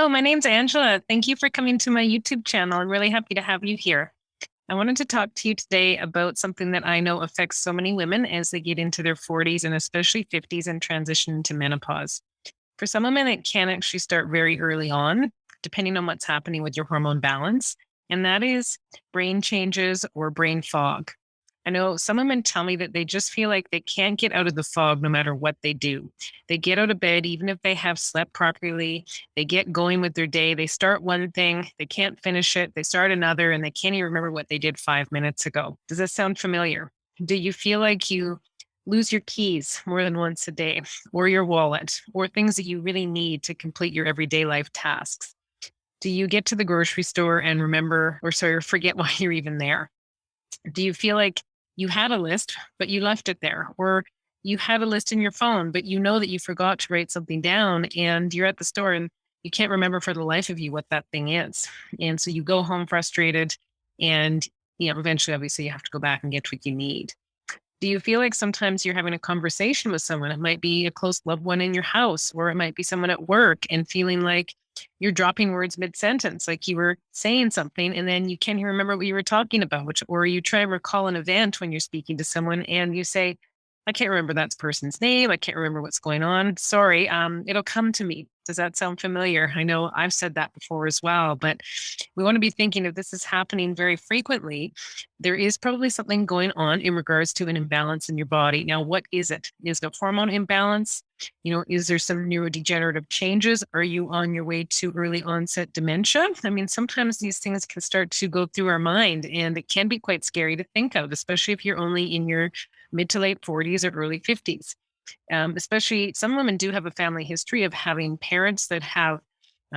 Hello, my name's Angela. Thank you for coming to my YouTube channel. I'm really happy to have you here. I wanted to talk to you today about something that I know affects so many women as they get into their 40s and especially 50s and transition into menopause. For some women, it can actually start very early on, depending on what's happening with your hormone balance, and that is brain changes or brain fog. I know some women tell me that they just feel like they can't get out of the fog no matter what they do. They get out of bed, even if they have slept properly, they get going with their day. They start one thing, they can't finish it, they start another, and they can't even remember what they did 5 minutes ago. Does that sound familiar? Do you feel like you lose your keys more than once a day, or your wallet, or things that you really need to complete your everyday life tasks? Do you get to the grocery store and remember, or sorry, forget why you're even there? Do you feel like you had a list, but you left it there? Or you had a list in your phone, but you know that you forgot to write something down and you're at the store and you can't remember for the life of you what that thing is. And so you go home frustrated and eventually obviously you have to go back and get what you need. Do you feel like sometimes you're having a conversation with someone? It might be a close loved one in your house, or it might be someone at work, and feeling like you're dropping words mid sentence, like you were saying something and then you can't even remember what you were talking about, or you try and recall an event when you're speaking to someone and you say, I can't remember that person's name. I can't remember what's going on. Sorry. It'll come to me. Does that sound familiar? I know I've said that before as well, but we want to be thinking if this is happening very frequently, there is probably something going on in regards to an imbalance in your body. Now, what is it? Is it a hormone imbalance? Is there some neurodegenerative changes? Are you on your way to early onset dementia? I mean, sometimes these things can start to go through our mind and it can be quite scary to think of, especially if you're only in your mid to late 40s or early 50s. Especially some women do have a family history of having parents that have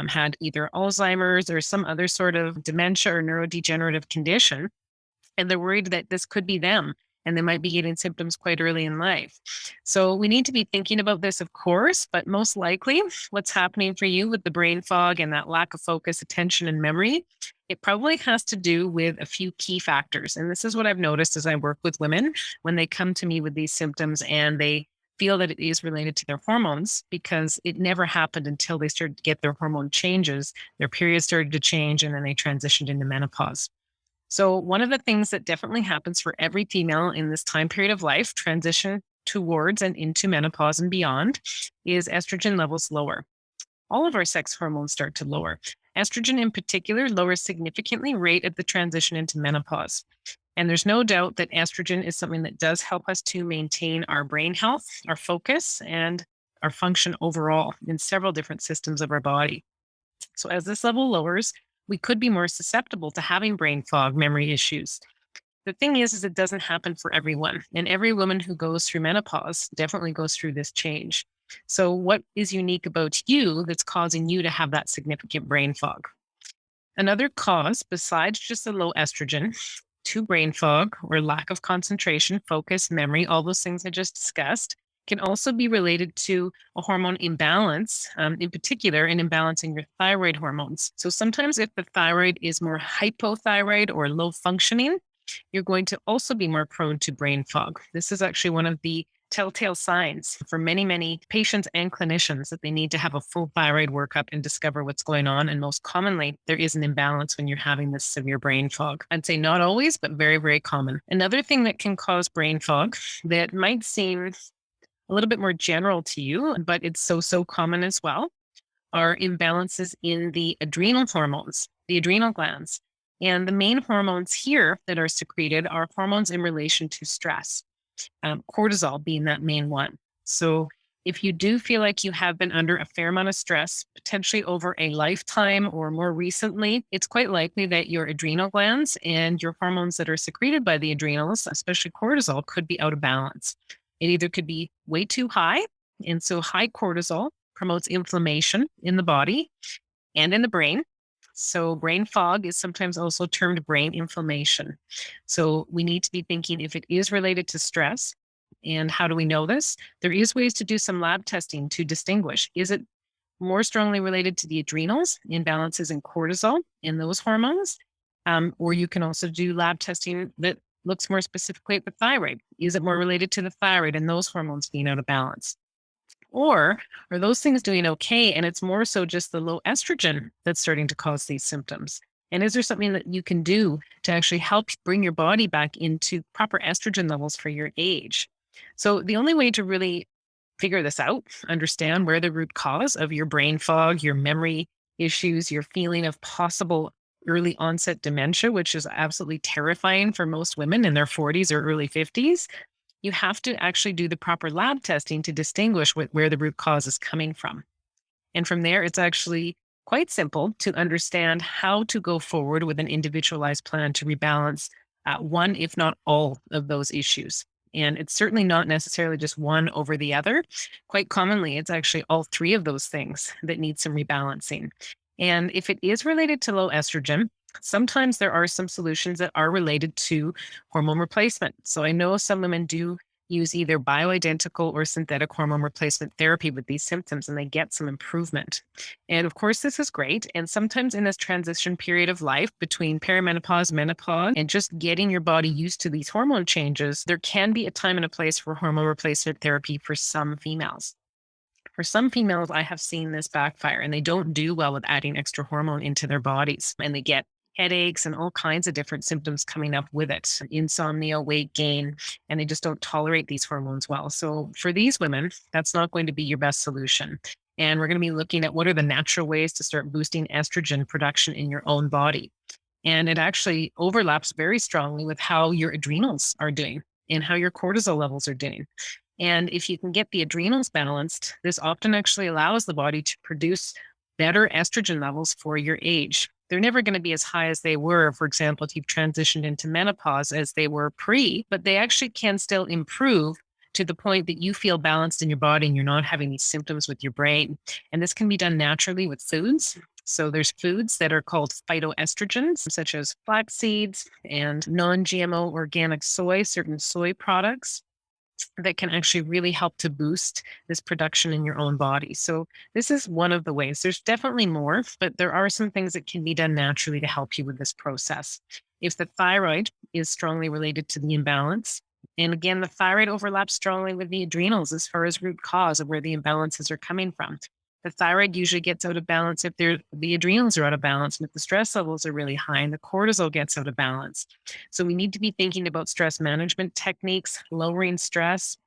had either Alzheimer's or some other sort of dementia or neurodegenerative condition, and they're worried that this could be them and they might be getting symptoms quite early in life. So we need to be thinking about this, of course, but most likely what's happening for you with the brain fog and that lack of focus, attention, and memory, it probably has to do with a few key factors. And this is what I've noticed as I work with women when they come to me with these symptoms and they feel that it is related to their hormones, because it never happened until they started to get their hormone changes, their periods started to change, and then they transitioned into menopause. So, one of the things that definitely happens for every female in this time period of life, transition towards and into menopause and beyond, is estrogen levels lower. All of our sex hormones start to lower. Estrogen, in particular, lowers significantly right at the transition into menopause. And there's no doubt that estrogen is something that does help us to maintain our brain health, our focus, and our function overall in several different systems of our body. So, as this level lowers, we could be more susceptible to having brain fog, memory issues. The thing is it doesn't happen for everyone. And every woman who goes through menopause definitely goes through this change. So, what is unique about you that's causing you to have that significant brain fog? Another cause, besides just the low estrogen, to brain fog or lack of concentration, focus, memory, all those things I just discussed, can also be related to a hormone imbalance, in particular, an imbalance in your thyroid hormones. So sometimes, if the thyroid is more hypothyroid or low functioning, you're going to also be more prone to brain fog. This is actually one of the telltale signs for many, many patients and clinicians that they need to have a full thyroid workup and discover what's going on. And most commonly, there is an imbalance when you're having this severe brain fog. I'd say not always, but very, very common. Another thing that can cause brain fog that might seem a little bit more general to you, but it's so common as well, are imbalances in the adrenal hormones, the adrenal glands. And the main hormones here that are secreted are hormones in relation to stress, cortisol being that main one. So if you do feel like you have been under a fair amount of stress, potentially over a lifetime or more recently, it's quite likely that your adrenal glands and your hormones that are secreted by the adrenals, especially cortisol, could be out of balance. It either could be way too high, and so high cortisol promotes inflammation in the body and in the brain. So, brain fog is sometimes also termed brain inflammation. So, we need to be thinking if it is related to stress. And how do we know this? There is ways to do some lab testing to distinguish. Is it more strongly related to the adrenals, imbalances in cortisol in those hormones? Or you can also do lab testing that looks more specifically at the thyroid. Is it more related to the thyroid and those hormones being out of balance? Or are those things doing okay? And it's more so just the low estrogen that's starting to cause these symptoms. And is there something that you can do to actually help bring your body back into proper estrogen levels for your age? So, the only way to really figure this out, understand where the root cause of your brain fog, your memory issues, your feeling of possible early onset dementia, which is absolutely terrifying for most women in their 40s or early 50s, you have to actually do the proper lab testing to distinguish where the root cause is coming from. And from there, it's actually quite simple to understand how to go forward with an individualized plan to rebalance one, if not all, of those issues. And it's certainly not necessarily just one over the other. Quite commonly, it's actually all three of those things that need some rebalancing. And if it is related to low estrogen, sometimes there are some solutions that are related to hormone replacement. So I know some women do use either bioidentical or synthetic hormone replacement therapy with these symptoms and they get some improvement. And of course, this is great. And sometimes in this transition period of life between perimenopause, menopause, and just getting your body used to these hormone changes, there can be a time and a place for hormone replacement therapy for some females. For some females, I have seen this backfire and they don't do well with adding extra hormone into their bodies and they get headaches and all kinds of different symptoms coming up with it, insomnia, weight gain, and they just don't tolerate these hormones well. So for these women, that's not going to be your best solution. And we're going to be looking at what are the natural ways to start boosting estrogen production in your own body. And it actually overlaps very strongly with how your adrenals are doing and how your cortisol levels are doing. And if you can get the adrenals balanced, this often actually allows the body to produce better estrogen levels for your age. They're never going to be as high as they were, for example, if you've transitioned into menopause as they were pre, but they actually can still improve to the point that you feel balanced in your body and you're not having these symptoms with your brain. And this can be done naturally with foods. So there's foods that are called phytoestrogens, such as flax seeds and non-GMO organic soy, certain soy products that can actually really help to boost this production in your own body. So this is one of the ways. There's definitely more, but there are some things that can be done naturally to help you with this process. If the thyroid is strongly related to the imbalance, and again, the thyroid overlaps strongly with the adrenals as far as root cause of where the imbalances are coming from. The thyroid usually gets out of balance if the adrenals are out of balance, and if the stress levels are really high and the cortisol gets out of balance. So we need to be thinking about stress management techniques, lowering stress,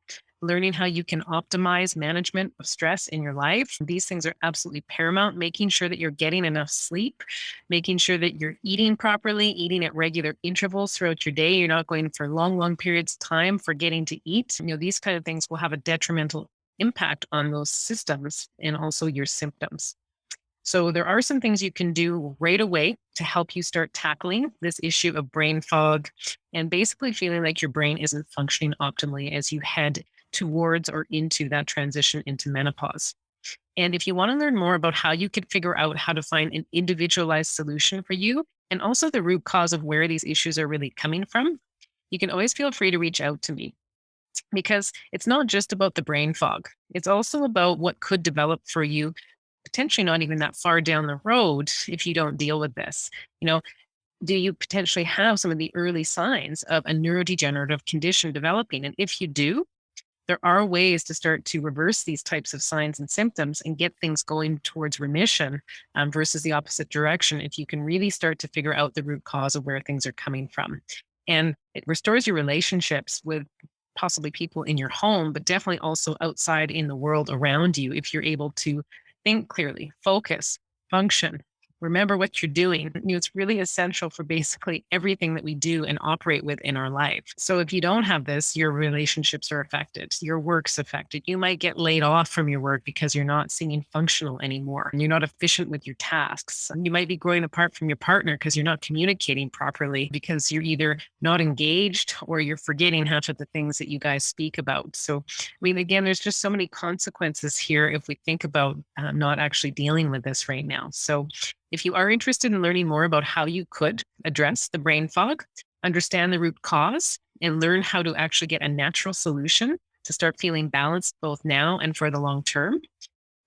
learning how you can optimize management of stress in your life. These things are absolutely paramount, making sure that you're getting enough sleep, making sure that you're eating properly, eating at regular intervals throughout your day. You're not going for long, long periods of time forgetting to eat. These kind of things will have a detrimental impact on those systems and also your symptoms. So there are some things you can do right away to help you start tackling this issue of brain fog and basically feeling like your brain isn't functioning optimally as you head towards or into that transition into menopause. And if you want to learn more about how you could figure out how to find an individualized solution for you and also the root cause of where these issues are really coming from, you can always feel free to reach out to me because it's not just about the brain fog. It's also about what could develop for you potentially not even that far down the road if you don't deal with this. You know, do you potentially have some of the early signs of a neurodegenerative condition developing? And if you do, there are ways to start to reverse these types of signs and symptoms and get things going towards remission versus the opposite direction if you can really start to figure out the root cause of where things are coming from. And it restores your relationships with possibly people in your home, but definitely also outside in the world around you if you're able to think clearly, focus, function, remember what you're doing. It's really essential for basically everything that we do and operate with in our life. So if you don't have this, your relationships are affected, your work's affected. You might get laid off from your work because you're not seeming functional anymore and you're not efficient with your tasks. You might be growing apart from your partner because you're not communicating properly because you're either not engaged or you're forgetting half of the things that you guys speak about. So, I mean, again, there's just so many consequences here if we think about not actually dealing with this right now. So if you are interested in learning more about how you could address the brain fog, understand the root cause, and learn how to actually get a natural solution to start feeling balanced both now and for the long term,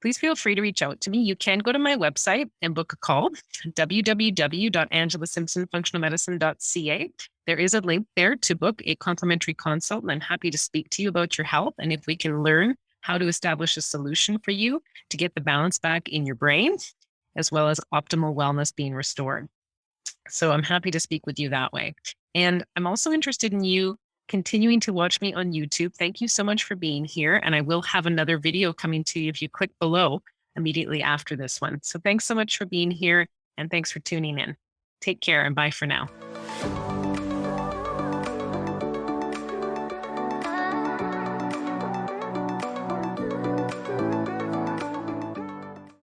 please feel free to reach out to me. You can go to my website and book a call, www.angelasimpsonfunctionalmedicine.ca. There is a link there to book a complimentary consult, and I'm happy to speak to you about your health and if we can learn how to establish a solution for you to get the balance back in your brain, as well as optimal wellness being restored. So I'm happy to speak with you that way. And I'm also interested in you continuing to watch me on YouTube. Thank you so much for being here. And I will have another video coming to you if you click below immediately after this one. So thanks so much for being here and thanks for tuning in. Take care and bye for now.